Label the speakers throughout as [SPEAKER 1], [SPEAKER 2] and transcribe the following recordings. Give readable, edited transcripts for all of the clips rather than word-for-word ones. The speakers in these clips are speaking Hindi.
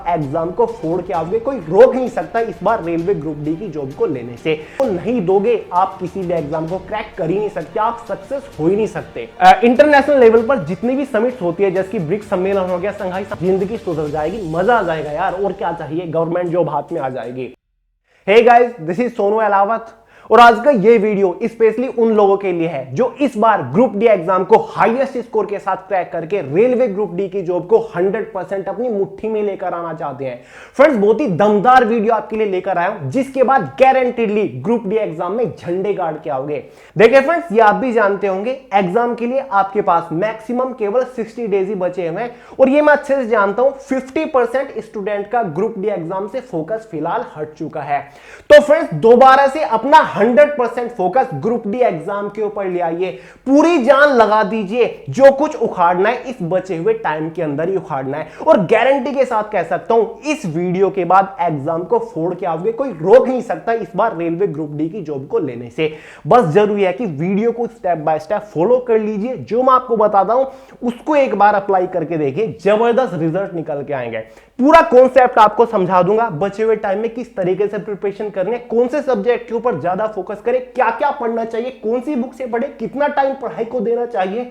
[SPEAKER 1] एग्जाम को फोड़ के आओगे, कोई रोक नहीं सकता इस बार रेलवे ग्रुप डी की जॉब को लेने से। तो नहीं दोगे आप किसी भी एग्जाम को क्रैक कर ही नहीं सकते, आप सक्सेस हो ही नहीं सकते। इंटरनेशनल लेवल पर जितनी भी समिट्स होती है, जैसे कि ब्रिक्स सम्मेलन हो गया, संघाई, जिंदगी सुधर जाएगी, मजा आ जाएगा यार, और क्या चाहिए, गवर्नमेंट जॉब हाथ में आ जाएगी। Hey guys, this is Sonu Alawat और आज का ये वीडियो स्पेशली उन लोगों के लिए है जो इस बार ग्रुप डी एग्जाम को हाईएस्ट स्कोर के साथ क्रैक करके रेलवे ग्रुप डी की जॉब को 100% अपनी मुट्ठी में लेकर आना चाहते हैं। फ्रेंड्स, बहुत ही दमदार वीडियो आपके लिए लेकर आया हूं, जिसके बाद गारंटीडली ग्रुप डी एग्जाम में झंडे गाड़ के आओगे। देखिए फ्रेंड्स, ये आप भी जानते होंगे, एग्जाम के लिए आपके पास मैक्सिमम केवल 60 डेज ही बचे हुए हैं और ये मैं अच्छे से जानता हूं 50% स्टूडेंट का ग्रुप डी एग्जाम से फोकस फिलहाल हट चुका है। तो फ्रेंड्स, दोबारा से अपना 100% फोकस ग्रुप डी एग्जाम के ऊपर ले आइए, पूरी जान लगा दीजिए, जो कुछ उखाड़ना है इस बचे हुए टाइम के अंदर ही उखाड़ना है। और गारंटी के साथ कह सकता हूं, इस वीडियो के बाद एग्जाम को फोड़ के आओगे, कोई रोक नहीं सकता इस बार रेलवे ग्रुप डी की जॉब को लेने से। बस जरूरी है कि वीडियो को स्टेप बाय स्टेप फॉलो कर लीजिए, जो मैं आपको बताता हूं उसको एक बार अप्लाई करके देखिए, जबरदस्त रिजल्ट निकल के आएंगे। पूरा कॉन्सेप्ट आपको समझा दूंगा, बचे हुए टाइम में किस तरीके से प्रिपरेशन करनी है, कौन से सब्जेक्ट के ऊपर ज्यादा फोकस करें, क्या क्या पढ़ना चाहिए, कौन सी बुक से पढ़े, कितना टाइम पढ़ाई को देना चाहिए,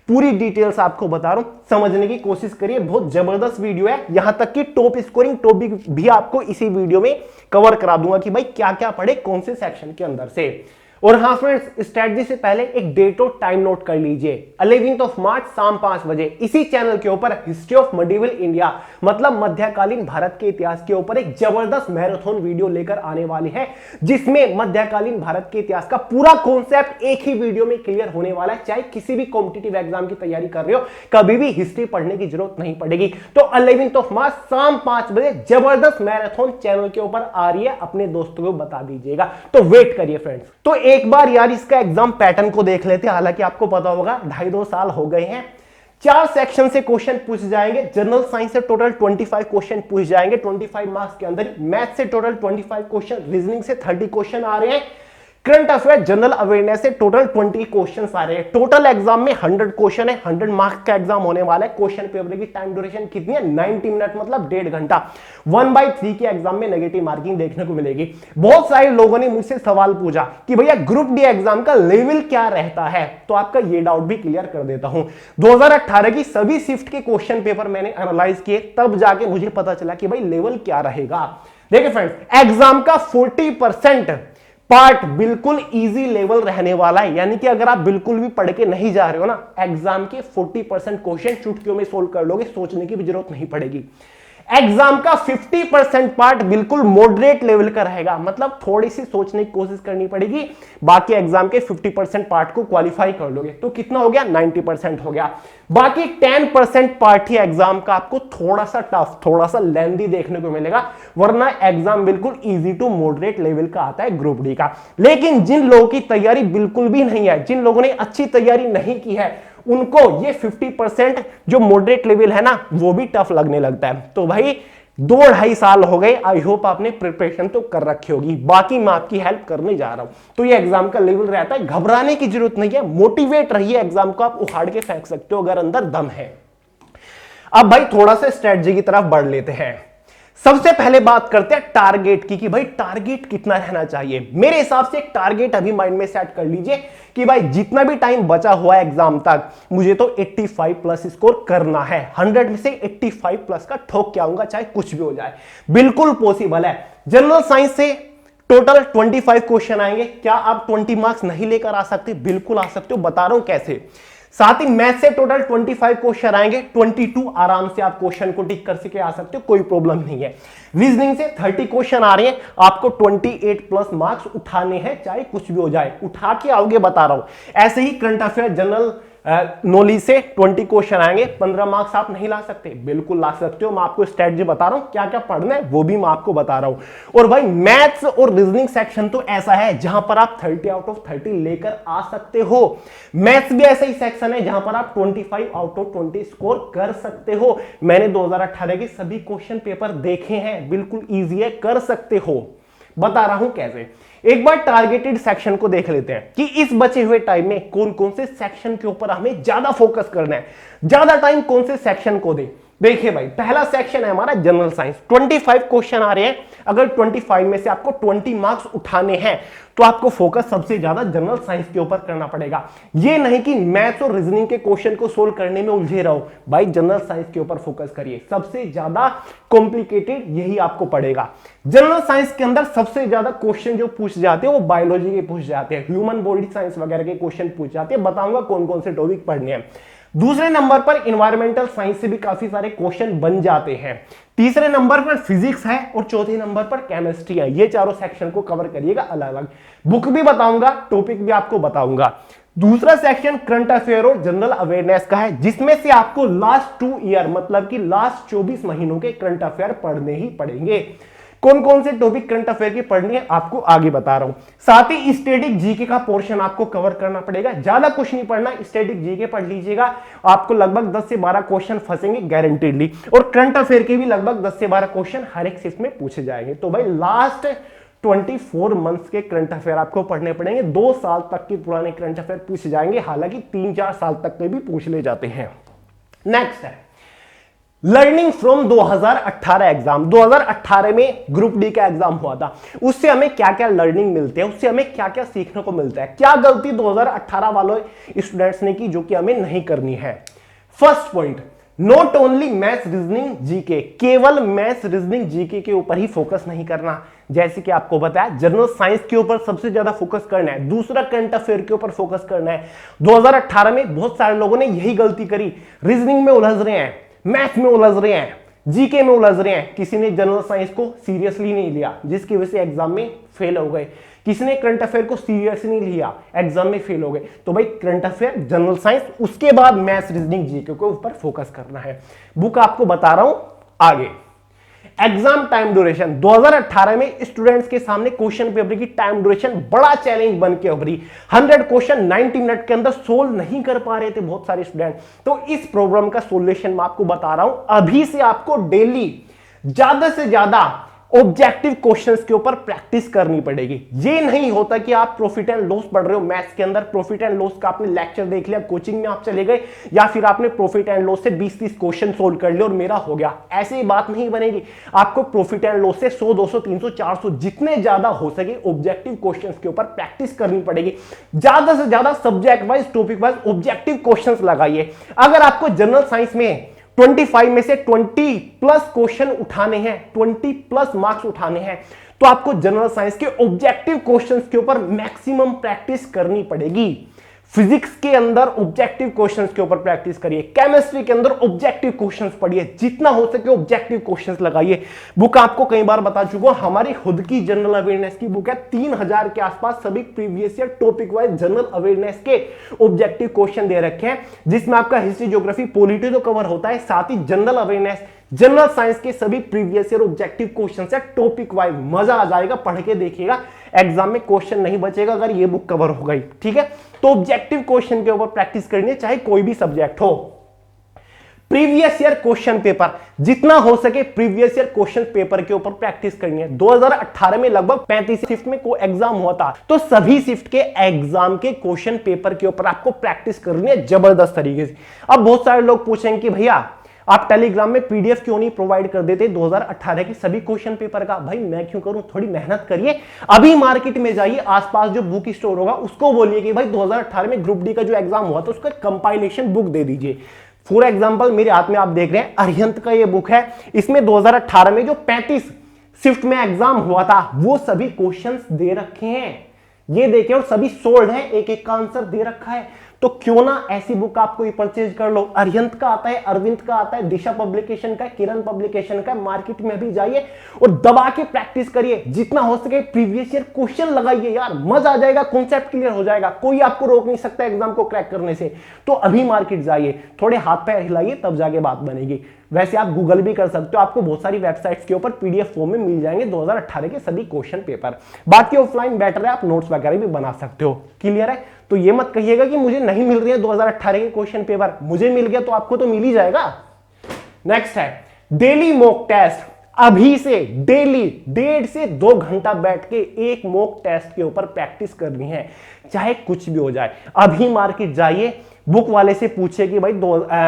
[SPEAKER 1] पूरी डिटेल्स आपको बता रहा हूं, समझने की कोशिश करिए। बहुत जबरदस्त वीडियो है, यहां तक कि टॉप स्कोरिंग टॉपिक भी आपको इसी वीडियो में कवर करा दूंगा कि भाई क्या क्या पढ़े कौन से सेक्शन के अंदर से। और हाँ फ्रेंड्स, स्ट्रेटजी से पहले एक डेट और टाइम नोट कर लीजिए, 11 मार्च शाम 5 बजे इसी चैनल के ऊपर हिस्ट्री ऑफ मेडिवल इंडिया, मतलब मध्यकालीन भारत के इतिहास के ऊपर एक जबरदस्त मैराथन वीडियो लेकर आने वाली है, जिसमें मध्यकालीन भारत के इतिहास का पूरा कॉन्सेप्ट एक ही वीडियो में क्लियर होने वाला है। चाहे किसी भी कॉम्पिटिटिव एग्जाम की तैयारी कर रहे हो, कभी भी हिस्ट्री पढ़ने की जरूरत नहीं पड़ेगी। तो 11 मार्च शाम 5 बजे जबरदस्त मैराथन चैनल के ऊपर आ रही है, अपने दोस्तों को बता दीजिएगा, तो वेट करिए फ्रेंड्स। तो एक बार यार इसका एग्जाम पैटर्न को देख लेते हैं। हालांकि आपको पता होगा 2.5 साल हो गए हैं। 4 सेक्शन से क्वेश्चन पूछ जाएंगे। जनरल साइंस से टोटल 25 क्वेश्चन पूछ जाएंगे 25 मार्क्स के अंदर। मैथ से टोटल 25 क्वेश्चन, रीजनिंग से 30 क्वेश्चन आ रहे हैं। करंट अफेयर, जनरल अवेयरनेस से टोटल 20 क्वेश्चन आ रहे हैं। टोटल एग्जाम में 100 क्वेश्चन है, 100 मार्क्स का एग्जाम होने वाला है। क्वेश्चन पेपर की टाइम ड्यूरेशन कितनी है? 90 मिनट, मतलब 1.5 घंटा। 1/3 के एग्जाम में नेगेटिव मार्किंग देखने को मिलेगी। बहुत सारे लोगों ने मुझसे सवाल पूछा कि भैया ग्रुप डी एग्जाम का लेवल क्या रहता है, तो आपका ये डाउट भी क्लियर कर देता हूं। 2018 की सभी शिफ्ट के क्वेश्चन पेपर मैंने एनालाइज किए, तब जाके मुझे पता चला कि भाई लेवल क्या रहेगा। देखिए फ्रेंड्स, एग्जाम का 40% पार्ट बिल्कुल इजी लेवल रहने वाला है, यानी कि अगर आप बिल्कुल भी पढ़ के नहीं जा रहे हो ना, एग्जाम के 40% क्वेश्चन चुटकियों में सोल्व कर लोगे, सोचने की भी जरूरत नहीं पड़ेगी। एग्जाम का 50% पार्ट बिल्कुल मॉडरेट लेवल का रहेगा, मतलब थोड़ी सी सोचने की कोशिश करनी पड़ेगी। बाकी एग्जाम के 50% पार्ट को क्वालिफाई कर लोगे तो कितना हो गया? 90% हो गया। बाकी 10% पार्ट ही एग्जाम का आपको थोड़ा सा टफ, थोड़ा सा लेंथी देखने को मिलेगा, वरना एग्जाम बिल्कुल इजी टू मॉडरेट लेवल का आता है ग्रुप डी का। लेकिन जिन लोगों की तैयारी बिल्कुल भी नहीं है, जिन लोगों ने अच्छी तैयारी नहीं की है, उनको ये 50% जो मॉडरेट लेवल है ना, वो भी टफ लगने लगता है। तो भाई 2-2.5 साल हो गए, आई होप आपने प्रिपरेशन तो कर रखी होगी, बाकी मैं आपकी हेल्प करने जा रहा हूं। तो ये एग्जाम का लेवल रहता है, घबराने की जरूरत नहीं है, मोटिवेट रहिए, एग्जाम को आप उखाड़ के फेंक सकते हो अगर अंदर दम है। अब भाई थोड़ा सा स्ट्रेटजी की तरफ बढ़ लेते हैं। सबसे पहले बात करते हैं टारगेट की, कि भाई टारगेट कितना रहना चाहिए। मेरे हिसाब से एक टारगेट अभी माइंड में सेट कर लीजिए कि भाई जितना भी टाइम बचा हुआ है एग्जाम तक, मुझे तो 85 प्लस स्कोर करना है। 100 में से 85 प्लस का ठोक के आऊंगा, चाहे कुछ भी हो जाए, बिल्कुल पॉसिबल है। जनरल साइंस से टोटल 25 क्वेश्चन आएंगे। क्या आप 20 मार्क्स नहीं लेकर आ सकते? बिल्कुल आ सकते हो, बता रहा हूं कैसे। साथ ही मैथ से टोटल 25 क्वेश्चन आएंगे, 22 आराम से आप क्वेश्चन को टिक कर सके आ सकते हो, कोई प्रॉब्लम नहीं है। रीजनिंग से 30 क्वेश्चन आ रहे हैं, आपको 28 प्लस मार्क्स उठाने हैं, चाहे कुछ भी हो जाए, उठा के आओगे, बता रहा हूं। ऐसे ही करंट अफेयर, जनरल नॉलेज से 20 क्वेश्चन आएंगे, 15 मार्क्स आप नहीं ला सकते? बिल्कुल ला सकते हो। मैं आपको स्ट्रेटजी बता रहा हूं, क्या क्या पढ़ना है वो भी मैं आपको बता रहा हूं। और भाई मैथ्स और रीजनिंग सेक्शन तो ऐसा है जहां पर आप 30 आउट ऑफ 30 लेकर आ सकते हो। मैथ्स भी ऐसा ही सेक्शन है जहां पर आप 25 आउट ऑफ 20 स्कोर कर सकते हो। मैंने 2018 के सभी क्वेश्चन पेपर देखे हैं, बिल्कुल ईजी है, कर सकते हो। बता रहा हूं कैसे। एक बार टारगेटेड सेक्शन को देख लेते हैं कि इस बचे हुए टाइम में कौन कौन से सेक्शन के ऊपर हमें ज्यादा फोकस करना है, ज्यादा टाइम कौन से सेक्शन को दें। देखिए भाई, पहला सेक्शन है हमारा जनरल साइंस। 25 क्वेश्चन आ रहे हैं। अगर 25 में से आपको 20 मार्क्स उठाने हैं तो आपको फोकस सबसे ज्यादा जनरल साइंस के ऊपर करना पड़ेगा। ये नहीं कि मैथ्स और रीजनिंग के क्वेश्चन को सोल्व करने में उलझे रहो भाई, जनरल साइंस के ऊपर फोकस करिए। सबसे ज्यादा कॉम्प्लिकेटेड यही आपको पड़ेगा। जनरल साइंस के अंदर सबसे ज्यादा क्वेश्चन जो पूछ जाते हैं वो बायोलॉजी के पूछ जाते हैं, ह्यूमन बॉडी साइंस वगैरह के क्वेश्चन पूछ जाते हैं। बताऊंगा कौन कौन से टॉपिक पढ़ने हैं। दूसरे नंबर पर इन्वायरमेंटल साइंस से भी काफी सारे क्वेश्चन बन जाते हैं। तीसरे नंबर पर फिजिक्स है और चौथे नंबर पर केमिस्ट्री है। ये चारों सेक्शन को कवर करिएगा अलग अलग। बुक भी बताऊंगा, टॉपिक भी आपको बताऊंगा। दूसरा सेक्शन करंट अफेयर और जनरल अवेयरनेस का है, जिसमें से आपको लास्ट 2 ईयर मतलब कि लास्ट 24 महीनों के करंट अफेयर पढ़ने ही पड़ेंगे। कौन कौन से टॉपिक करंट अफेयर के पढ़ने हैं आपको आगे बता रहा हूं। साथ ही स्टैटिक जीके का पोर्शन आपको कवर करना पड़ेगा। ज्यादा कुछ नहीं पढ़ना, स्टैटिक जीके पढ़ लीजिएगा। आपको लगभग 10 से 12 क्वेश्चन फंसेंगे गारंटेडली, और करंट अफेयर के भी लगभग 10 से 12 क्वेश्चन हर एक शिफ्ट में पूछे जाएंगे। तो भाई लास्ट 24 मंथ्स के करंट अफेयर आपको पढ़ने पड़ेंगे। 2 साल तक के पुराने करंट अफेयर पूछे जाएंगे, हालांकि 3-4 साल तक के भी पूछ ले जाते हैं। नेक्स्ट है लर्निंग फ्रॉम 2018 एग्जाम। 2018 में ग्रुप डी का एग्जाम हुआ था। उससे हमें क्या क्या लर्निंग मिलते हैं, उससे हमें क्या क्या सीखने को मिलता है, क्या गलती 2018 वालों स्टूडेंट्स ने की जो कि हमें नहीं करनी है। First point, not only maths reasoning GK, केवल मैथ्स रीजनिंग जीके के ऊपर ही फोकस नहीं करना। जैसे कि आपको बताया जनरल साइंस के ऊपर सबसे ज्यादा फोकस करना है, दूसरा करंट अफेयर के ऊपर फोकस करना है। 2018 में बहुत सारे लोगों ने यही गलती करी, रीजनिंग में उलझ रहे हैं, मैथ में उलझ रहे हैं, जीके में उलझ रहे हैं। किसी ने जनरल साइंस को सीरियसली नहीं लिया, जिसकी वजह से एग्जाम में फेल हो गए। किसी ने करंट अफेयर को सीरियसली नहीं लिया, एग्जाम में फेल हो गए। तो भाई करंट अफेयर, जनरल साइंस, उसके बाद मैथ्स रीजनिंग जीके के ऊपर फोकस करना है। बुक आपको बता रहा हूं आगे। एग्जाम टाइम ड्यूरेशन, 2018 में स्टूडेंट्स के सामने क्वेश्चन पेपर की टाइम ड्यूरेशन बड़ा चैलेंज बन के उभरी। 100 क्वेश्चन 90 मिनट के अंदर सोल्व नहीं कर पा रहे थे बहुत सारे स्टूडेंट। तो इस प्रॉब्लम का सॉल्यूशन मैं आपको बता रहा हूं। अभी से आपको डेली ज्यादा से ज्यादा ऑब्जेक्टिव क्वेश्चंस के ऊपर प्रैक्टिस करनी पड़ेगी। ये नहीं होता कि आप प्रॉफिट एंड लॉस पढ़ रहे हो मैथ्स के अंदर, प्रॉफिट एंड लॉस का आपने लेक्चर देख लिया, कोचिंग में आप चले गए, या फिर आपने प्रॉफिट एंड लॉस से 20-30 क्वेश्चन सोल्व कर लिए और मेरा हो गया। ऐसे ही बात नहीं बनेगी। आपको प्रॉफिट एंड लॉस से 100, 200, 300, 400 जितने ज्यादा हो सके ऑब्जेक्टिव क्वेश्चंस के ऊपर प्रैक्टिस करनी पड़ेगी। ज्यादा से ज्यादा subject wise, topic wise objective questions लगाइए। अगर आपको जनरल साइंस में 25 में से 20 प्लस क्वेश्चन उठाने हैं, 20 प्लस मार्क्स उठाने हैं, तो आपको जनरल साइंस के ऑब्जेक्टिव क्वेश्चंस के ऊपर मैक्सिमम प्रैक्टिस करनी पड़ेगी। फिजिक्स के अंदर ऑब्जेक्टिव क्वेश्चंस के ऊपर प्रैक्टिस करिए, केमिस्ट्री के अंदर ऑब्जेक्टिव क्वेश्चंस पढ़िए, जितना हो सके ऑब्जेक्टिव क्वेश्चंस लगाइए। बुक आपको कई बार बता चुका हूं, हमारी खुद की जनरल अवेयरनेस की बुक है। 3000 के आसपास सभी previous year topic wise general awareness के ऑब्जेक्टिव क्वेश्चन दे रखे हैं, जिसमें आपका हिस्ट्री, ज्योग्राफी, पॉलिटी तो कवर होता है, साथ ही जनरल अवेयरनेस, जनरल साइंस के सभी प्रीवियस ईयर ऑब्जेक्टिव क्वेश्चन है टॉपिक वाइज। मजा आ जाएगा, पढ़ के देखिएगा, एग्जाम में क्वेश्चन नहीं बचेगा अगर ये बुक कवर हो गई। ठीक है, तो ऑब्जेक्टिव क्वेश्चन के ऊपर प्रैक्टिस करनी है, चाहे कोई भी सब्जेक्ट हो। प्रीवियस ईयर क्वेश्चन पेपर, जितना हो सके प्रीवियस ईयर क्वेश्चन पेपर के ऊपर प्रैक्टिस करनी है। 2018 में लगभग 35 शिफ्ट में को एग्जाम हुआ था, तो सभी शिफ्ट के एग्जाम के क्वेश्चन पेपर के ऊपर आपको प्रैक्टिस करनी है जबरदस्त तरीके से। अब बहुत सारे लोग पूछेंगे कि भैया आप टेलीग्राम में पीडीएफ क्यों नहीं प्रोवाइड कर देते 2018 के सभी क्वेश्चन पेपर का? भाई मैं क्यों करूं, थोड़ी मेहनत करिए। अभी मार्केट में जाइए, आसपास जो बुक स्टोर होगा उसको बोलिए कि भाई 2018 में ग्रुप डी का जो एग्जाम हुआ था उसका कंपाइलेशन बुक दे दीजिए। फॉर एग्जांपल मेरे हाथ में आप देख रहे हैं अरिहंत का ये बुक है, इसमें 2018 में जो 35 शिफ्ट में एग्जाम हुआ था वो सभी क्वेश्चंस दे रखे हैं, ये देखिए, और सभी सोल्ड है, एक एक का आंसर दे रखा है। तो क्यों ना ऐसी बुक आपको परचेज कर लो। अरिहंत का आता है, अरविंद का आता है, दिशा पब्लिकेशन का, किरण पब्लिकेशन का, मार्केट में भी जाइए और दबा के प्रैक्टिस करिए, जितना हो सके प्रीवियस ईयर क्वेश्चन लगाइए यार, मजा आ जाएगा, कॉन्सेप्ट क्लियर हो जाएगा, कोई आपको रोक नहीं सकता एग्जाम को क्रैक करने से। तो अभी मार्केट जाइए, थोड़े हाथ पैर हिलाइए, तब जाके बात बनेगी। वैसे आप गूगल भी कर सकते हो, आपको बहुत सारी वेबसाइट्स के ऊपर पीडीएफ फॉर्म में मिल जाएंगे 2018 के सभी क्वेश्चन पेपर। बाकी ऑफलाइन बेटर है, आप नोट्स वगैरह भी बना सकते हो। क्लियर है? तो ये मत कहिएगा कि मुझे नहीं मिल रही है 2018 के क्वेश्चन पेपर, मुझे मिल गया तो आपको तो मिल ही जाएगा। नेक्स्ट है डेली मॉक टेस्ट। अभी से डेली 1.5 से 2 घंटा बैठ के एक मॉक टेस्ट के ऊपर प्रैक्टिस करनी है, चाहे कुछ भी हो जाए। अभी मार्केट जाइए, बुक वाले से पूछिए कि भाई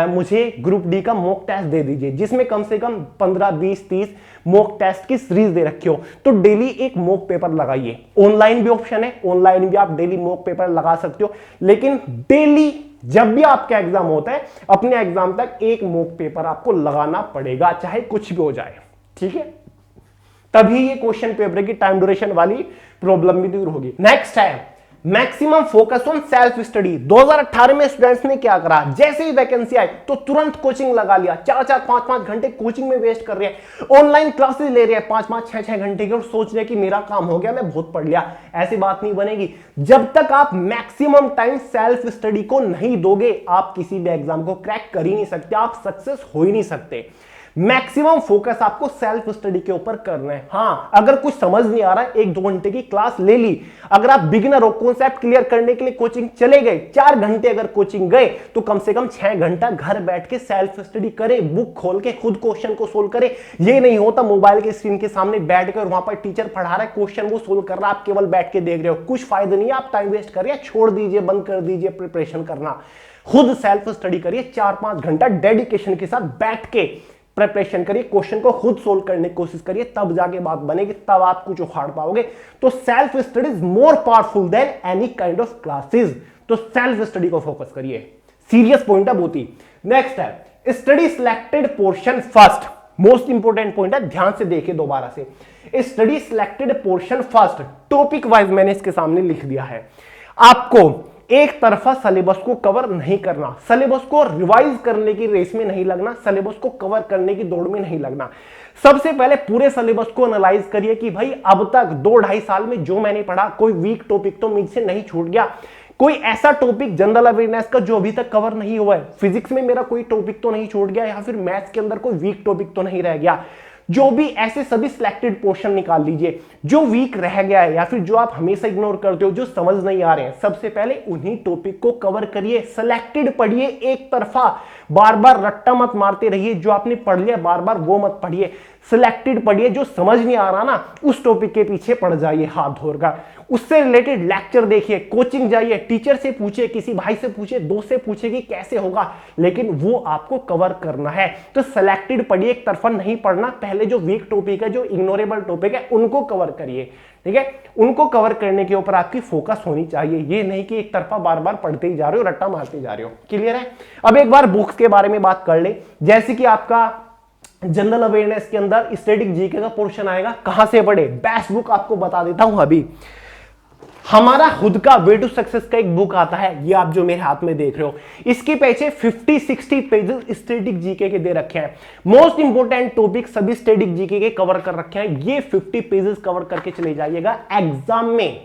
[SPEAKER 1] मुझे ग्रुप डी का मॉक टेस्ट दे दीजिए, जिसमें कम से कम 15, 20, 30 मॉक टेस्ट की सीरीज दे रखी हो, तो डेली एक मॉक पेपर लगाइए। ऑनलाइन भी ऑप्शन है, ऑनलाइन भी आप डेली मॉक पेपर लगा सकते हो, लेकिन डेली जब भी आपका एग्जाम होता है, अपने एग्जाम तक एक मॉक पेपर आपको लगाना पड़ेगा, चाहे कुछ भी हो जाए, ठीक है। तभी ये क्वेश्चन पेपर की टाइम ड्यूरेशन वाली प्रॉब्लम भी दूर होगी। नेक्स्ट है maximum focus on self study. 2018 में स्टूडेंट्स ने क्या करा, जैसे ही वैकेंसी आई तो तुरंत कोचिंग लगा लिया, 4-4, 5-5 घंटे कोचिंग में वेस्ट कर रहे हैं, ऑनलाइन क्लासेस ले रहे हैं 5-5, 6-6 घंटे के, और सोच रहे हैं कि मेरा काम हो गया, मैं बहुत पढ़ लिया। ऐसी बात नहीं बनेगी। जब तक आप मैक्सिमम टाइम सेल्फ स्टडी को नहीं दोगे, आप किसी भी एग्जाम को क्रैक कर ही नहीं सकते, आप सक्सेस हो ही नहीं सकते। मैक्सिमम फोकस आपको सेल्फ स्टडी के ऊपर करना है। हाँ, अगर कुछ समझ नहीं आ रहा है, 1-2 घंटे की क्लास ले ली। अगर आप बिगिनर हो, कॉन्सेप्ट क्लियर करने के लिए कोचिंग चले गए, 4 घंटे अगर कोचिंग गए, तो कम से कम 6 घंटा घर बैठ के सेल्फ स्टडी करें, बुक खोल के खुद क्वेश्चन को सोल्व करें। ये नहीं होता मोबाइल के स्क्रीन के सामने बैठ कर वहां पर टीचर पढ़ा रहा है, क्वेश्चन वो सोल्व कर रहा है, आप केवल बैठ के देख रहे हो, कुछ फायदा नहीं है, आप टाइम वेस्ट कर रहे हैं। छोड़ दीजिए, बंद कर दीजिए प्रिपरेशन करना, खुद सेल्फ स्टडी करिए, 4-5 घंटा डेडिकेशन के साथ बैठ के प्रिपरेशन करिए, क्वेश्चन को खुद सोल्व करने की कोशिश करिए, तब जाके बात बनेगी, तब आप कुछ उखाड़ पाओगे। तो self study is more powerful than any kind of classes. तो सेल्फ स्टडी को फोकस करिए, सीरियस पॉइंट है बहुत ही। नेक्स्ट है study selected portion first. Most important point है, ध्यान से देखिए दोबारा से। Study selected portion first, topic wise मैंने इसके सामने लिख दिया है। आपको एक तरफा सिलेबस को कवर नहीं करना, सिलेबस को रिवाइज करने की रेस में नहीं लगना, सिलेबस को कवर करने की दौड़ में नहीं लगना। सबसे पहले पूरे सिलेबस को एनालाइज करिए कि भाई अब तक 2-2.5 साल में जो मैंने पढ़ा, कोई वीक टॉपिक तो मुझसे नहीं छूट गया, कोई ऐसा टॉपिक जनरल अवेयरनेस का जो अभी तक कवर नहीं हुआ है, फिजिक्स में मेरा कोई टॉपिक तो नहीं छूट गया, या फिर मैथ्स के अंदर कोई वीक टॉपिक तो नहीं रह गया। जो भी ऐसे सभी सिलेक्टेड पोर्शन निकाल लीजिए जो वीक रह गया है, या फिर जो आप हमेशा इग्नोर करते हो, जो समझ नहीं आ रहे हैं, सबसे पहले उन्हीं टॉपिक को कवर करिए। सिलेक्टेड पढ़िए, एक तरफा बार बार रट्टा मत मारते रहिए, जो आपने पढ़ लिया बार बार वो मत पढ़िए। सिलेक्टेड पढ़िए, जो समझ नहीं आ रहा ना उस टॉपिक के पीछे पड़ जाइए हाथ धोकर, उससे रिलेटेड लेक्चर देखिए, कोचिंग जाइए, टीचर से पूछिए, किसी भाई से पूछिए, दोस्त से पूछिए कि कैसे होगा, लेकिन वो आपको कवर करना है। तो सिलेक्टेड पढ़िए, एक तरफा नहीं पढ़ना, पहले जो वीक टॉपिक है, जो इग्नोरेबल टॉपिक है, उनको कवर करिए, ठीक है। उनको कवर करने के ऊपर आपकी फोकस होनी चाहिए, ये नहीं कि एक तरफा बार बार पढ़ते ही जा रहे हो, रट्टा मारते जा रहे हो। क्लियर है। अब एक बार बुक्स के बारे में बात कर ले, जैसे कि आपका जनरल अवेयरनेस के अंदर स्टैटिक जीके का पोर्शन आएगा, कहां से पढ़े, बेस्ट बुक आपको बता देता हूं अभी, हमारा खुद का वे टू सक्सेस का एक बुक आता है, ये आप जो मेरे हाथ में देख रहे हो, इसके पीछे 50-60 पेजेस स्टैटिक जीके के दे रखे हैं। मोस्ट इंपोर्टेंट टॉपिक सभी स्टैटिक जीके के कवर कर रखे हैं, ये 50 पेजेस कवर करके चले जाइएगा, एग्जाम में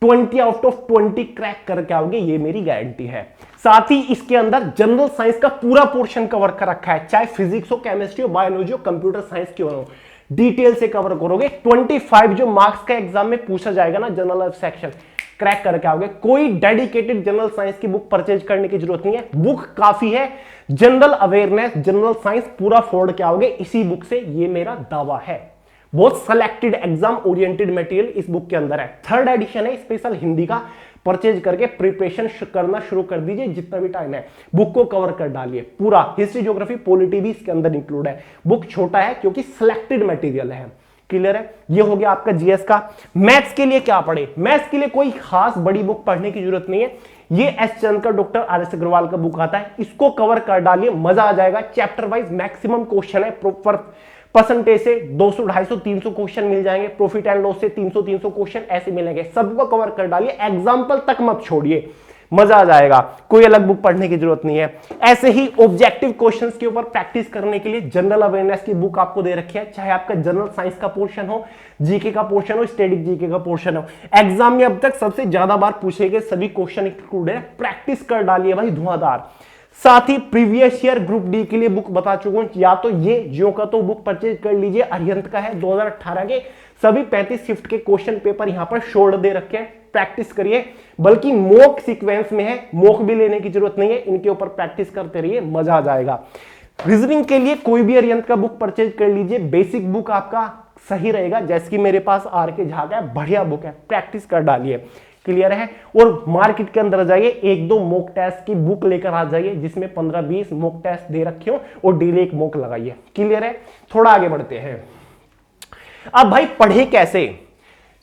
[SPEAKER 1] 20 आउट ऑफ 20 क्रैक करके आओगे, ये मेरी गारंटी है। साथ ही इसके अंदर जनरल साइंस का पूरा पोर्शन कवर कर रखा है, चाहे फिजिक्स हो, केमिस्ट्री हो, बायोलॉजी हो, कंप्यूटर साइंस क्यों हो, डिटेल से कवर करोगे। 25 जो मार्क्स का एग्जाम में पूछा जाएगा ना, जनरल सेक्शन क्रैक करके आओगे। कोई डेडिकेटेड जनरल साइंस की बुक परचेज करने की जरूरत नहीं है, बुक काफी है, जनरल अवेयरनेस, जनरल साइंस पूरा फोड़ के आओगे इसी बुक से, ये मेरा दावा है। बहुत सिलेक्टेड एग्जाम ओरिएंटेड मटेरियल इस बुक के अंदर है। 3rd एडिशन है स्पेशल हिंदी का, परचेज करके प्रिपरेशन करना शुरू कर दीजिए, जितना भी टाइम है बुक को कवर कर डालिए पूरा। हिस्ट्री, ज्योग्राफी, पॉलिटी भी इसके अंदर इंक्लूड है। बुक छोटा है क्योंकि सिलेक्टेड मटेरियल है। क्लियर है। ये हो गया आपका जीएस का। मैथ्स के लिए क्या पढ़े, मैथ्स के लिए कोई खास बड़ी बुक पढ़ने की जरूरत नहीं है, ये एस चंद का, डॉक्टर आर.एस. अग्रवाल का बुक आता है, इसको कवर कर डालिए, मजा आ जाएगा। चैप्टर वाइज मैक्सिमम क्वेश्चन है, प्रॉपर परसेंटेज से 200, 250, 300 क्वेश्चन मिल जाएंगे, प्रॉफिट एंड लॉस से 300 क्वेश्चन ऐसे मिलेंगे, सबको कवर कर डालिए, एग्जाम्पल तक मत छोड़िए, मजा आ जाएगा। कोई अलग बुक पढ़ने की जरूरत नहीं है। ऐसे ही ऑब्जेक्टिव क्वेश्चंस के ऊपर प्रैक्टिस करने के लिए जनरल अवेयरनेस की बुक आपको दे रखी है, चाहे आपका जनरल साइंस का पोर्शन हो, जीके का पोर्शन हो, स्टैटिक जीके का पोर्शन हो। एग्जाम में अब तक सबसे ज्यादा बार पूछे गए सभी क्वेश्चन इंक्लूड है, प्रैक्टिस कर डालिए भाई धुआंधार। साथ ही प्रीवियस ईयर ग्रुप डी के लिए बुक बता चुका हूं, या तो ये जियो का तो बुक परचेज कर लीजिए, अरिहंत का है 2018 के सभी 35 शिफ्ट के क्वेश्चन पेपर यहां पर शोर्ट दे रखे हैं, प्रैक्टिस करिए। बल्कि मॉक सीक्वेंस में है, मॉक भी लेने की जरूरत नहीं है, इनके ऊपर प्रैक्टिस करते रहिए, मजा आ जाएगा। रीजनिंग के लिए कोई भी अरिहंत का बुक परचेज कर लीजिए, बेसिक बुक आपका सही रहेगा, जैसे कि मेरे पास आर के झा का बढ़िया बुक है, प्रैक्टिस कर डालिए। क्लियर है। और मार्केट के अंदर जाइए, एक दो मॉक टेस्ट की बुक लेकर आ जाइए जिसमें 15-20 मॉक टेस्ट दे रखे हो और डेली एक मॉक लगाइए। क्लियर है। थोड़ा आगे बढ़ते हैं। अब भाई पढ़े कैसे?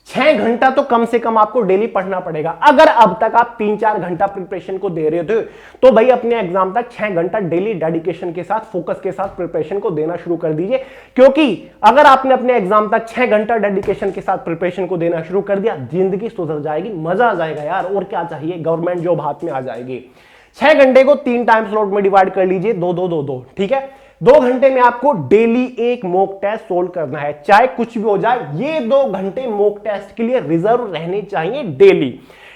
[SPEAKER 1] 6 घंटा तो कम से कम आपको डेली पढ़ना पड़ेगा। अगर अब तक आप 3-4 घंटा प्रिपरेशन को दे रहे थे तो भाई अपने एग्जाम तक 6 घंटा डेली डेडिकेशन के साथ, फोकस के साथ प्रिपरेशन को देना शुरू कर दीजिए। क्योंकि अगर आपने अपने एग्जाम तक 6 घंटा डेडिकेशन के साथ प्रिपरेशन को देना शुरू कर दिया, जिंदगी सुधर जाएगी, मजा आ जाएगा यार। और क्या चाहिए, गवर्नमेंट जॉब हाथ में आ जाएगी। 6 घंटे को 3 टाइम स्लॉट में डिवाइड कर लीजिए, 2-2-2-2, ठीक है। 2 घंटे में आपको डेली एक मॉक टेस्ट सोल्व करना है, चाहे कुछ भी हो जाए। ये 2 घंटे मॉक टेस्ट के लिए रिजर्व रहने चाहिए डेली।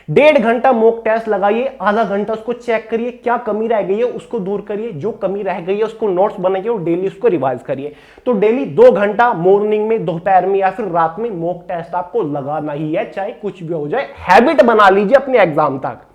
[SPEAKER 1] 1.5 घंटा मॉक टेस्ट लगाइए, आधा घंटा उसको चेक करिए, क्या कमी रह गई है उसको दूर करिए, जो कमी रह गई है उसको नोट्स बनाइए और डेली उसको रिवाइज करिए। तो डेली 2 घंटा मॉर्निंग में, दोपहर में या फिर रात में मॉक टेस्ट आपको लगाना ही है, चाहे कुछ भी हो जाए। हैबिट बना लीजिए अपने एग्जाम तक।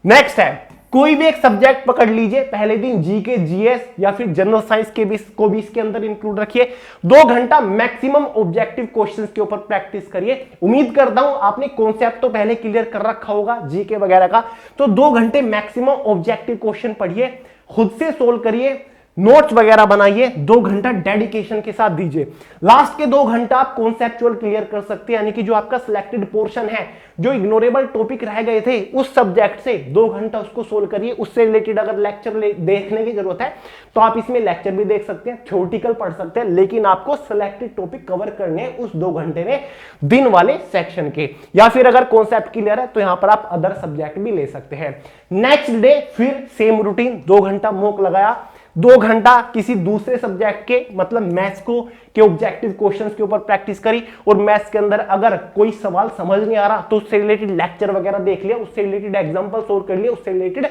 [SPEAKER 1] नेक्स्ट है, कोई भी एक सब्जेक्ट पकड़ लीजिए, पहले दिन जीके, जीएस या फिर जनरल साइंस के भी इसके अंदर इंक्लूड रखिए। 2 घंटा मैक्सिमम ऑब्जेक्टिव क्वेश्चंस के ऊपर प्रैक्टिस करिए। उम्मीद करता हूं आपने कॉन्सेप्ट तो पहले क्लियर कर रखा होगा जीके वगैरह का। तो 2 घंटे मैक्सिमम ऑब्जेक्टिव क्वेश्चन पढ़िए, खुद से सोल्व करिए, नोट्स वगैरह बनाइए, 2 घंटा डेडिकेशन के साथ दीजिए। लास्ट के 2 घंटा आप कॉन्सेप्चुअल क्लियर कर सकते हैं, यानी कि जो आपका सिलेक्टेड पोर्शन है, जो इग्नोरेबल टॉपिक रह गए थे उस सब्जेक्ट से 2 घंटा उसको सोल्व करिए। उससे रिलेटेड अगर लेक्चर देखने की जरूरत है तो आप इसमें लेक्चर भी देख सकते हैं, थ्योरेटिकल पढ़ सकते हैं, लेकिन आपको सिलेक्टेड टॉपिक कवर करने हैं उस 2 घंटे में, दिन वाले सेक्शन के। या फिर अगर कॉन्सेप्ट क्लियर है तो यहां पर आप अदर सब्जेक्ट भी ले सकते हैं। नेक्स्ट डे फिर सेम रूटीन, 2 घंटा मॉक लगाया, 2 घंटा किसी दूसरे सब्जेक्ट के, मतलब मैथ्स को के ऑब्जेक्टिव क्वेश्चंस के ऊपर प्रैक्टिस करी। और मैथ्स के अंदर अगर कोई सवाल समझ नहीं आ रहा तो उससे रिलेटेड लेक्चर वगैरह देख लिया, उससे रिलेटेड एग्जांपल सोल्व कर लिया, उससे रिलेटेड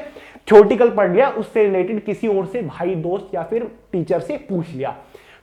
[SPEAKER 1] थ्योरेटिकल पढ़ लिया, उससे रिलेटेड किसी और से, भाई दोस्त या फिर टीचर से पूछ लिया।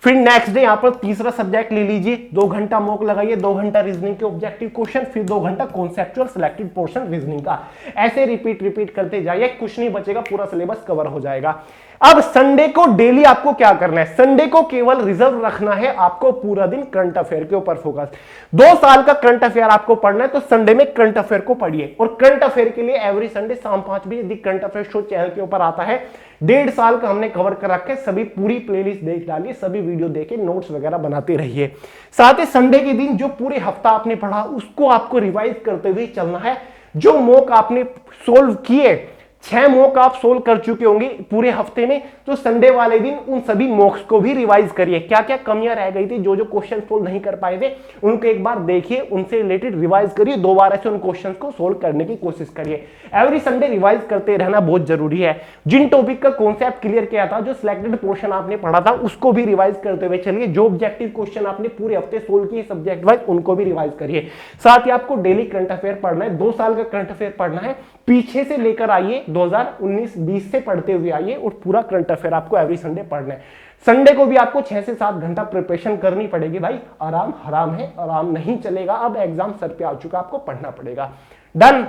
[SPEAKER 1] फिर नेक्स्ट डे यहां पर तीसरा सब्जेक्ट ले लीजिए, 2 घंटा मॉक लगाइए, 2 घंटा रीजनिंग के ऑब्जेक्टिव क्वेश्चन, फिर 2 घंटा कॉन्सेप्चुअल सिलेक्टेड पोर्शन रीजनिंग का। ऐसे रिपीट करते जाइए, कुछ नहीं बचेगा, पूरा सिलेबस कवर हो जाएगा। अब संडे को डेली आपको क्या करना है? संडे को केवल रिजर्व रखना है आपको पूरा दिन करंट अफेयर के ऊपर फोकस। 2 साल का करंट अफेयर आपको पढ़ना है तो संडे में करंट अफेयर को पढ़िए। और करंट अफेयर के लिए एवरी संडे शाम 5 बजे दी करंट अफेयर शो चैनल के ऊपर आता है। 1.5 साल का हमने कवर कर रखे, सभी पूरी प्लेलिस्ट देख डालिए, सभी वीडियो देखे, नोट्स वगैरह बनाते रहिए। साथ ही संडे के दिन जो पूरे हफ्ता आपने पढ़ा उसको आपको रिवाइज करते हुए चलना है। जो मॉक आपने सोल्व किए, 6 मॉक आप सोल्व कर चुके होंगे पूरे हफ्ते में, तो संडे वाले दिन उन सभी मॉक्स को भी रिवाइज करिए। क्या क्या कमियां रह गई थी, जो जो क्वेश्चन सोल्व नहीं कर पाए थे उनको एक बार देखिए, उनसे रिलेटेड रिवाइज करिए, दोबारा से उन क्वेश्चन को सोल्व करने की कोशिश करिए। एवरी संडे रिवाइज करते रहना बहुत जरूरी है। जिन टॉपिक का कॉन्सेप्ट क्लियर किया था, जो सिलेक्टेड पोर्शन आपने पढ़ा था, उसको भी रिवाइज करते हुए चलिए। जो ऑब्जेक्टिव क्वेश्चन आपने पूरे हफ्ते सोल्व किए सब्जेक्ट वाइज, उनको भी रिवाइज करिए। साथ ही आपको डेली करंट अफेयर पढ़ना है, 2 साल का करंट अफेयर पढ़ना है, पीछे से लेकर आइए, 2019-20 से पढ़ते हुए आइए और पूरा करंट अफेयर आपको एवरी संडे पढ़ना है। संडे को भी आपको 6 से 7 घंटा प्रिपरेशन करनी पड़ेगी भाई। आराम हराम है, आराम नहीं चलेगा। अब एग्जाम सर पे आ चुका, आपको पढ़ना पड़ेगा। डन।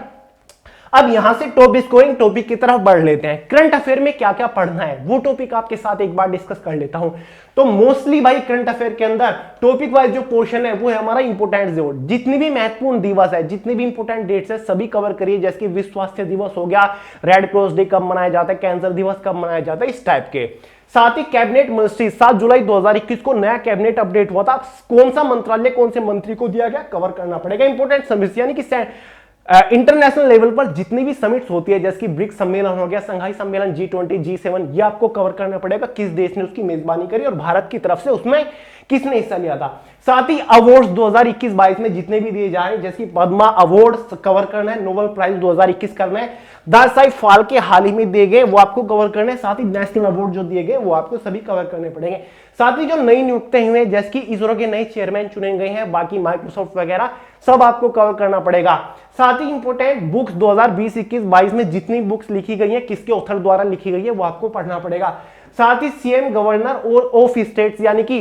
[SPEAKER 1] अब यहां से टॉप स्कोरिंग टॉपिक की तरफ बढ़ लेते हैं। करंट अफेयर में क्या क्या पढ़ना है वो टॉपिक आपके साथ एक बार डिस्कस कर लेता हूं। तो मोस्टली भाई करंट अफेयर के अंदर टॉपिक वाइज जो पोर्शन है वो है हमारा इंपोर्टेंट जोन। जितनी भी महत्वपूर्ण दिवस है, जितनी भी इंपोर्टेंट डेट्स है, सभी कवर करिए। जैसे कि विश्व स्वास्थ्य दिवस हो गया, रेड क्रॉस डे कब मनाया जाता है, कैंसर दिवस कब मनाया जाता है, इस टाइप के। साथ ही कैबिनेट मिनिस्ट्री, 7 जुलाई 2021 को नया कैबिनेट अपडेट हुआ था, कौन सा मंत्रालय कौन से मंत्री को दिया गया, कवर करना पड़ेगा। इंपोर्टेंट समिट्स, यानी कि इंटरनेशनल लेवल पर जितनी भी समिट्स होती है, जैसे कि ब्रिक्स सम्मेलन हो गया, संघाई सम्मेलन, G20, G7, ये आपको कवर करना पड़ेगा। किस देश ने उसकी मेजबानी करी और भारत की तरफ से उसमें किसने हिस्सा लिया था। साथ ही अवार्ड्स 2021-22 में जितने भी दिए जा रहे हैं, जैसे कि पद्मा अवार्ड कवर करना है, नोबेल प्राइज 2021 करना है, दादासाहेब फाल्के हाल ही में दिए गए वो आपको कवर करने हैं। साथ ही नेशनल अवार्ड जो दिए गए वो आपको सभी कवर करने पड़ेंगे। साथ ही जो नई नियुक्ति हुए हैं, जैसे कि इसरो के नए चेयरमैन चुने गए हैं, बाकी माइक्रोसॉफ्ट वगैरह सब आपको कवर करना पड़ेगा। साथ ही इंपोर्टेंट बुक्स 2020-21-22 में जितनी बुक्स लिखी गई है, किसके ऑथर द्वारा लिखी गई है, वो आपको पढ़ना पड़ेगा। साथ ही सीएम, गवर्नर और ऑफ स्टेट्स, यानी कि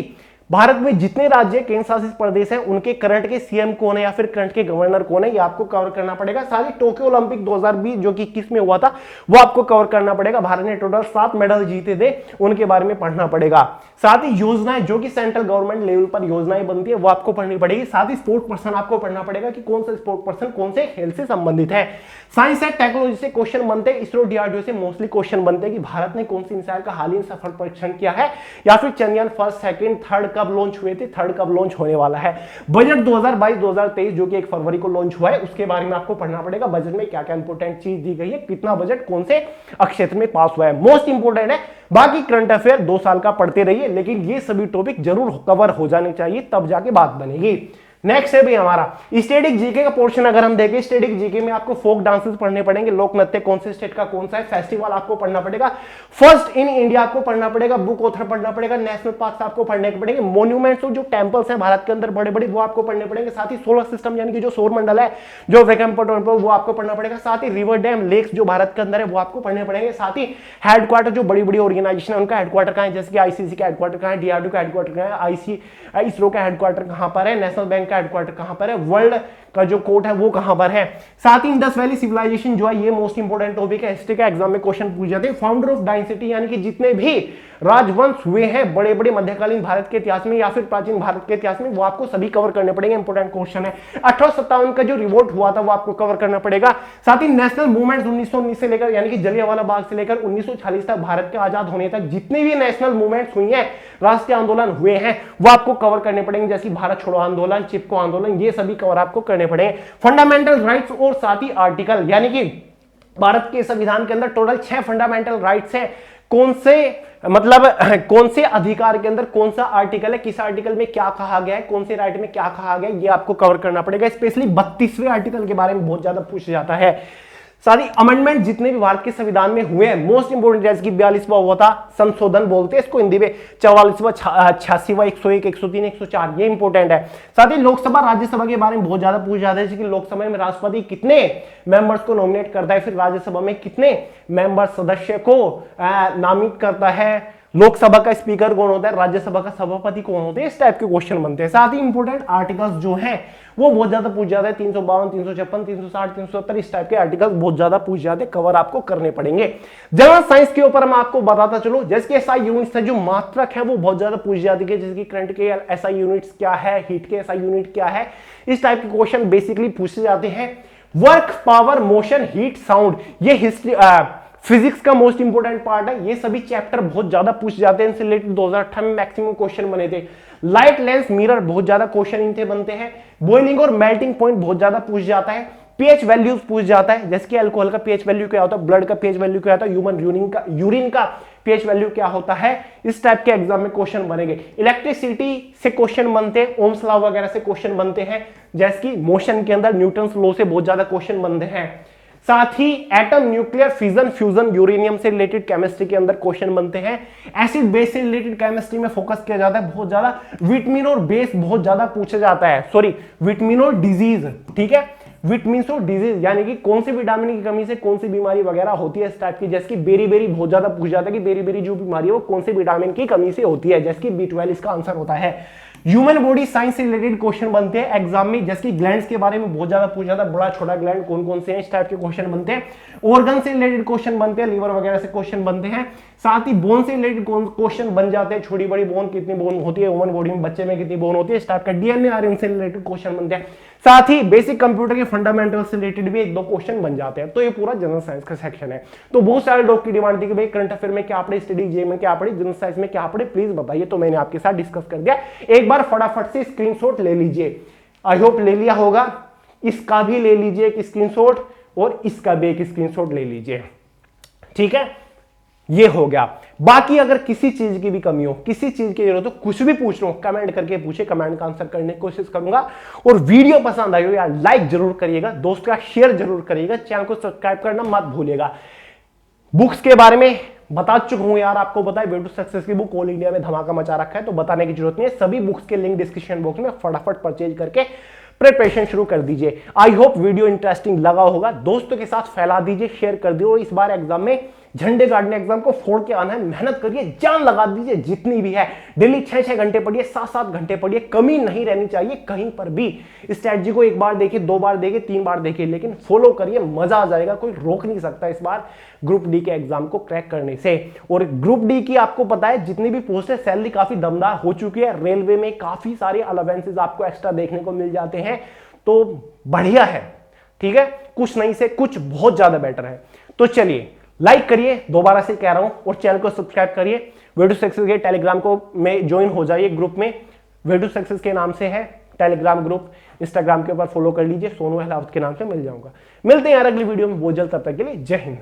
[SPEAKER 1] भारत में जितने राज्य केंद्र शासित प्रदेश हैं उनके करंट के सीएम कौन है या फिर करंट के गवर्नर कौन है, ये आपको कवर करना पड़ेगा। साथ ही टोक्यो ओलंपिक 2020 जो कि 21 में हुआ था वो आपको कवर करना पड़ेगा। भारत ने टोटल 7 मेडल जीते थे, उनके बारे में पढ़ना पड़ेगा। साथ ही योजनाएं जो कि सेंट्रल गवर्नमेंट लेवल पर योजनाएं बनती है वो आपको पढ़नी पड़ेगी। साथ ही स्पोर्ट पर्सन आपको पढ़ना पड़ेगा कि कौन सा स्पोर्ट पर्सन कौन से खेल से संबंधित है। साइंस एंड टेक्नोलॉजी से क्वेश्चन बनते हैं, इसरो डीआरडीओ से मोस्टली क्वेश्चन बनते हैं कि भारत ने कौन सी मिसाइल का हाल ही में सफल परीक्षण किया है, या फिर चंद्रयान फर्स्ट सेकंड थर्ड कब लॉन्च हुए थे, थर्ड कब लॉन्च होने वाला है। बजट 2022-2023 जो कि 1 फरवरी को लॉन्च हुआ है उसके बारे में आपको पढ़ना पड़ेगा। बजट में क्या क्या इंपोर्टेंट चीज दी गई है, कितना बजट कौन से क्षेत्र में पास हुआ है, मोस्ट इंपोर्टेंट है। बाकी करंट अफेयर 2 साल का पढ़ते रहिए, लेकिन ये सभी टॉपिक जरूर कवर हो जाने चाहिए, तब जाके बात बनेगी। नेक्स्ट है भी हमारा स्टैटिक जीके का पोर्शन। अगर हम देखें स्टैटिक जीके में आपको फोक डांसेस पढ़ने पड़ेंगे, लोक नृत्य कौन से स्टेट का कौन सा है, फेस्टिवल आपको पढ़ना पड़ेगा, फर्स्ट इन इंडिया आपको पढ़ना पड़ेगा, बुक ऑथर पढ़ना पड़ेगा, नेशनल पार्क आपको पढ़ने पड़ेंगे, मॉन्यूमेंट्स जो टेंपल्स हैं भारत के अंदर बड़े बड़े वो आपको पढ़ने पड़ेंगे। साथ ही सोलर सिस्टम यानी कि जो सौर मंडल है, जो वैकम्पर टेंपल वो आपको पढ़ना पड़ेगा। साथ ही रिवर डैम लेक्स जो भारत के अंदर है वो आपको पढ़ने पड़ेंगे। साथ ही हेडक्वार्टर जो बड़ी बड़ी ऑर्गेनाइजेशन है उनका हेडक्वार्टर कहां है, जैसे कि आईसीसी का हेडक्वार्टर कहां है, डीआरडीओ का हेडक्वार्टर कहां है, इसरो का हेडक्वार्टर कहां पर है, नेशनल बैंक का हेडक्वार्टर कहां पर है, वर्ल्ड का जो कोर्ट है वो कहां पर है। साथ ही इंडस वैली सिविलाइजेशन जो है ये मोस्ट इंपोर्टेंट टॉपिक है, हिस्ट्री का एग्जाम में क्वेश्चन पूछ जाते हैं। फाउंडर ऑफ डायनेस्टी यानी कि जितने भी राजवंश हुए हैं बड़े बड़े मध्यकालीन भारत के इतिहास में या फिर प्राचीन भारत के इतिहास में, वो आपको सभी कवर करने पड़ेंगे, इंपोर्टेंट क्वेश्चन है। 1857 का जो रिवोल्ट हुआ था वो आपको कवर करना पड़ेगा। साथ ही नेशनल मूवमेंट्स 1919 से लेकर यानी कि जलियांवाला बाग से लेकर 1940 तक भारत के आजाद होने तक जितने भी नेशनल मूवमेंट्स हुई हैं, राष्ट्रीय आंदोलन हुए हैं, वो आपको कवर करने पड़ेंगे, जैसे भारत छोड़ो आंदोलन, चिपको आंदोलन, ये सभी कवर आपको करने पड़ेंगे। फंडामेंटल राइट्स और साथ ही आर्टिकल यानी कि भारत के संविधान के अंदर टोटल 6 फंडामेंटल राइट्स हैं। कौन से मतलब कौन से अधिकार के अंदर कौन सा आर्टिकल है, किस आर्टिकल में क्या कहा गया है, कौन से राइट में क्या कहा गया है, ये आपको कवर करना पड़ेगा। स्पेशली 32वें आर्टिकल के बारे में बहुत ज्यादा पूछा जाता है। सारी अमेंडमेंट जितने भी भारत के संविधान में हुए हैं मोस्ट इंपोर्टेंट, जैसे कि 42वां हुआ था संशोधन बोलते हैं इसको हिंदी में, 44वां, 86वां, 101, 103, 104, ये इंपोर्टेंट है। साथ ही लोकसभा राज्यसभा के बारे में बहुत ज्यादा पूछ जाता है, जैसे कि लोकसभा में राष्ट्रपति कितने मेंबर्स को नॉमिनेट करता है, फिर राज्यसभा में कितने मेंबर सदस्य को नामित करता है, लोकसभा का स्पीकर कौन होता है, राज्यसभा का सभापति कौन होता है, इस टाइप के क्वेश्चन बनते हैं। साथ ही इंपोर्टेंट आर्टिकल्स जो हैं वो बहुत ज्यादा पूछ जाते हैं, 352, 356, 360, 370, इस टाइप के आर्टिकल्स बहुत ज्यादा पूछ जाते हैं, कवर आपको करने पड़ेंगे। जनरल साइंस के ऊपर मैं आपको बताता चलो, जैसे कि एसआई यूनिट्स है, जो मात्रक है वो बहुत ज्यादा पूछ जाती है, जैसे कि करंट के एसआई यूनिट्स क्या है, हीट के एसआई यूनिट क्या है, इस टाइप के क्वेश्चन बेसिकली पूछे जाते हैं। Work, power, motion, heat, sound, ये हिस्ट्री फिजिक्स का मोस्ट इंपोर्टेंट पार्ट है, ये सभी चैप्टर बहुत ज्यादा पूछ जाते हैं, इनसे रिलेटेड 2018 में मैक्सिमम क्वेश्चन बने थे। लाइट, लेंस, मिरर, बहुत ज्यादा क्वेश्चन इनसे बनते हैं। बॉइलिंग और मेल्टिंग पॉइंट बहुत ज्यादा पूछ जाता है। पीएच वैल्यूज पूछ जाता है, जैसे कि अल्कोहल का पीएच वैल्यू क्या होता है, ब्लड का पीएच वैल्यू क्या होता है, ह्यूमन यूरिन का पीएच वैल्यू क्या होता है, इस टाइप के एग्जाम में क्वेश्चन बनेंगे। इलेक्ट्रिसिटी से क्वेश्चन बनते हैं, ओम्स लॉ वगैरह से क्वेश्चन बनते हैं, जैसे कि मोशन के अंदर न्यूटन्स लॉ से बहुत ज्यादा क्वेश्चन बनते हैं। साथ ही atom, nuclear fission, fusion, uranium से रिलेटेड केमिस्ट्री के अंदर क्वेश्चन बनते हैं। एसिड बेस से रिलेटेड केमिस्ट्री में फोकस किया जाता है बहुत ज्यादा। विटामिन और बेस बहुत ज्यादा पूछा जाता है, सॉरी विटामिन और डिजीज, ठीक है, विटामिन और डिजीज यानी कि कौन सी विटामिन की कमी से कौन सी बीमारी वगैरह होती है, इस टाइप की। जैसे कि बेरी बेरी बहुत ज्यादा पूछा जाता है कि बेरी बेरी जो बीमारी है वो कौन से विटामिन की कमी से होती है, जैसे कि B12 इसका आंसर होता है। ह्यूमन बॉडी साइंस से रिलेटेड क्वेश्चन बनते हैं एग्जाम में, जैसे कि ग्लैंड्स के बारे में बहुत ज्यादा पूछा जाता है, बड़ा छोटा ग्लैंड कौन कौन से हैं, इस टाइप के क्वेश्चन बनते हैं। ऑर्गन से रिलेटेड क्वेश्चन बनते हैं, लीवर वगैरह से क्वेश्चन बनते हैं। साथ ही बोन से रिलेटेड क्वेश्चन बन जाते हैं, छोटी बड़ी बोन कितनी बोन होती है ह्यूमन बॉडी में, बच्चे में कितनी बोन होती है, इस टाइप का। डीएनए आरएनए से रिलेटेड क्वेश्चन बनते हैं। साथ ही बेसिक कंप्यूटर के फंडामेंटल से रिलेटेड भी 1-2 क्वेश्चन बन जाते हैं। तो ये पूरा जनरल साइंस का सेक्शन है। तो बहुत सारे लोग की डिमांड थी कि भाई करंट अफेयर में क्या पढ़े, स्टडी जे में क्या पढ़े, जनरल साइंस में क्या पढ़े, प्लीज बताइए। तो मैंने आपके साथ डिस्कस कर दिया। एक बार फटाफट से स्क्रीनशॉट ले लीजिए, आई होप ले लिया होगा। इसका भी ले लीजिए एक स्क्रीनशॉट और इसका भी एक स्क्रीनशॉट ले लीजिए, ठीक है, ये हो गया। बाकी अगर किसी चीज की भी कमी हो, किसी चीज की जरूरत हो, कुछ भी पूछ रहा हूं, कमेंट करके पूछे, कमेंट का आंसर करने की कोशिश करूंगा। और वीडियो पसंद आई हो यार लाइक जरूर करिएगा, दोस्तों का शेयर जरूर करिएगा, चैनल को सब्सक्राइब करना मत भूलिएगा। बुक्स के बारे में बता चुका हूं यार, आपको बताया वे टू सक्सेस की बुक ऑल इंडिया में धमाका मचा रखा है, तो बताने की जरूरत नहीं है। सभी बुक्स के लिंक डिस्क्रिप्शन बॉक्स में, फटाफट परचेज करके प्रिपरेशन शुरू कर दीजिए। आई होप वीडियो इंटरेस्टिंग लगा होगा, दोस्तों के साथ फैला दीजिए, शेयर कर दीजिए। और इस बार एग्जाम में झंडे गाड़ने एग्जाम को फोड़ के आना है, मेहनत करिए, जान लगा दीजिए जितनी भी है, डेली 6-6 घंटे पढ़िए, 7-7 घंटे पढ़िए, कमी नहीं रहनी चाहिए कहीं पर भी। स्ट्रैटेजी को एक बार देखिए, 2 बार देखिए, 3 बार देखिए, लेकिन फॉलो करिए, मजा आ जाएगा, कोई रोक नहीं सकता इस बार ग्रुप डी के एग्जाम को क्रैक करने से। और ग्रुप डी की आपको पता है जितनी भी पोस्ट है, सैलरी काफी दमदार हो चुकी है, रेलवे में काफी सारे अलावेंसेस आपको एक्स्ट्रा देखने को मिल जाते हैं, तो बढ़िया है, ठीक है, कुछ नहीं से कुछ बहुत ज्यादा बेटर है। तो चलिए लाइक करिए, दोबारा से कह रहा हूं, और चैनल को सब्सक्राइब करिए। वे टू सक्सेस के टेलीग्राम को में ज्वाइन हो जाइए, ग्रुप में वे टू सक्सेस के नाम से है टेलीग्राम ग्रुप। इंस्टाग्राम के ऊपर फॉलो कर लीजिए, सोनू अहलावत के नाम से मिल जाऊंगा। मिलते हैं यार अगली वीडियो में, बहुत जल्द, तब तक के लिए जय हिंद।